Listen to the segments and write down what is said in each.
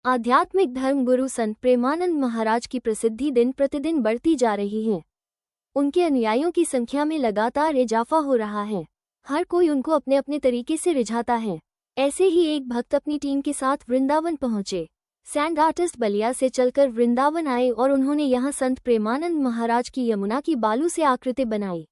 आध्यात्मिक धर्म गुरु संत प्रेमानंद महाराज की प्रसिद्धि दिन प्रतिदिन बढ़ती जा रही है। उनके अनुयायियों की संख्या में लगातार इजाफा हो रहा है। हर कोई उनको अपने अपने तरीके से रिझाता है। ऐसे ही एक भक्त अपनी टीम के साथ वृंदावन पहुंचे। सैंड आर्टिस्ट बलिया से चलकर वृंदावन आए और उन्होंने यहां संत प्रेमानंद महाराज की यमुना की बालू से आकृति बनाई।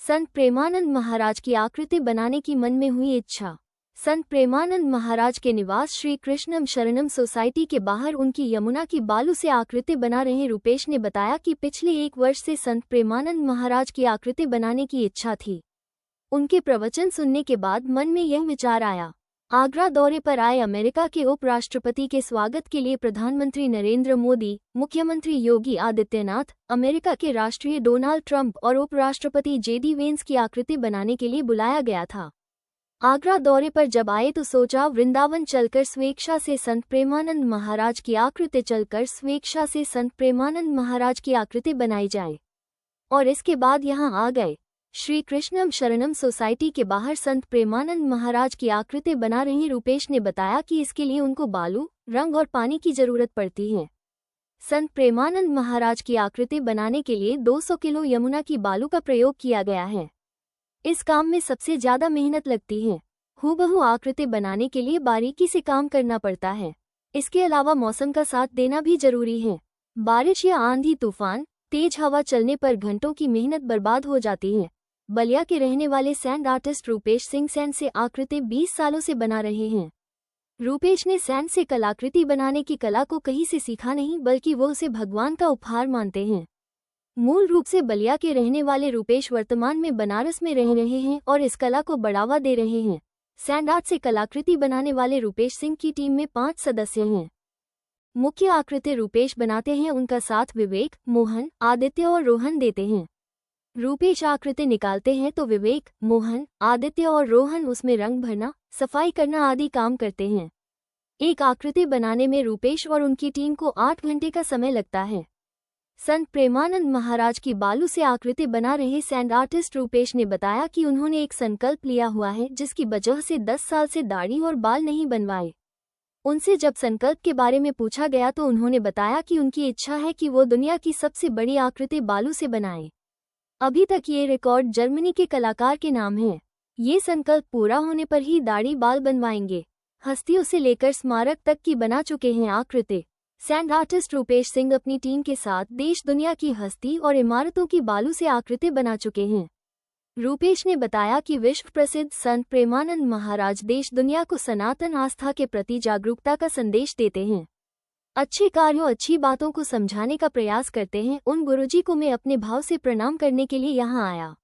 संत प्रेमानंद महाराज की आकृति बनाने की मन में हुई इच्छा। संत प्रेमानंद महाराज के निवास श्री कृष्णम शरणम सोसाइटी के बाहर उनकी यमुना की बालू से आकृति बना रहे रुपेश ने बताया कि पिछले 1 वर्ष से संत प्रेमानंद महाराज की आकृति बनाने की इच्छा थी। उनके प्रवचन सुनने के बाद मन में यह विचार आया। आगरा दौरे पर आए अमेरिका के उपराष्ट्रपति के स्वागत के लिए प्रधानमंत्री नरेंद्र मोदी, मुख्यमंत्री योगी आदित्यनाथ, अमेरिका के राष्ट्रीय डोनाल्ड ट्रंप और उपराष्ट्रपति जेडी वेंस की आकृति बनाने के लिए बुलाया गया था। आगरा दौरे पर जब आए तो सोचा वृंदावन चलकर स्वेच्छा से संत प्रेमानंद महाराज की आकृति बनाई जाए और इसके बाद यहां आ गए। श्री कृष्णम शरणम सोसाइटी के बाहर संत प्रेमानंद महाराज की आकृति बना रहे रुपेश ने बताया कि इसके लिए उनको बालू, रंग और पानी की जरूरत पड़ती है। संत प्रेमानंद महाराज की आकृति बनाने के लिए 200 किलो यमुना की बालू का प्रयोग किया गया है। इस काम में सबसे ज्यादा मेहनत लगती है। हूबहू आकृति बनाने के लिए बारीकी से काम करना पड़ता है। इसके अलावा मौसम का साथ देना भी जरूरी है। बारिश या आंधी तूफान, तेज हवा चलने पर घंटों की मेहनत बर्बाद हो जाती है। बलिया के रहने वाले sand artist Rupesh Singh sand से आकृति 20 सालों से बना रहे हैं। रुपेश ने सैंड से कलाकृति बनाने की कला को कहीं से सीखा नहीं, बल्कि वो उसे भगवान का उपहार मानते हैं। मूल रूप से बलिया के रहने वाले रुपेश वर्तमान में बनारस में रह रहे हैं और इस कला को बढ़ावा दे रहे हैं। सैंड आर्ट से कलाकृति बनाने वाले रुपेश सिंह की टीम में 5 सदस्य हैं। मुख्य आकृति रुपेश बनाते हैं, उनका साथ विवेक, मोहन, आदित्य और रोहन देते हैं। रुपेश आकृति निकालते हैं तो विवेक, मोहन, आदित्य और रोहन उसमें रंग भरना, सफाई करना आदि काम करते हैं। एक आकृति बनाने में रुपेश और उनकी टीम को 8 घंटे का समय लगता है। संत प्रेमानंद महाराज की बालू से आकृति बना रहे सैंड आर्टिस्ट रुपेश ने बताया कि उन्होंने एक संकल्प लिया हुआ है, जिसकी वजह से 10 साल से दाढ़ी और बाल नहीं बनवाए। उनसे जब संकल्प के बारे में पूछा गया तो उन्होंने बताया कि उनकी इच्छा है कि वो दुनिया की सबसे बड़ी आकृति बालू से बनाए। अभी तक ये रिकॉर्ड जर्मनी के कलाकार के नाम है। ये संकल्प पूरा होने पर ही दाढ़ी बाल बनवाएंगे। हस्तियों से लेकर स्मारक तक की बना चुके हैं आकृति। सैंड आर्टिस्ट रुपेश सिंह अपनी टीम के साथ देश दुनिया की हस्ती और इमारतों की बालू से आकृति बना चुके हैं। रुपेश ने बताया कि विश्व प्रसिद्ध संत प्रेमानंद महाराज देश दुनिया को सनातन आस्था के प्रति जागरूकता का संदेश देते हैं। अच्छे कार्यों, अच्छी बातों को समझाने का प्रयास करते हैं। उन गुरुजी को मैं अपने भाव से प्रणाम करने के लिए यहाँ आया।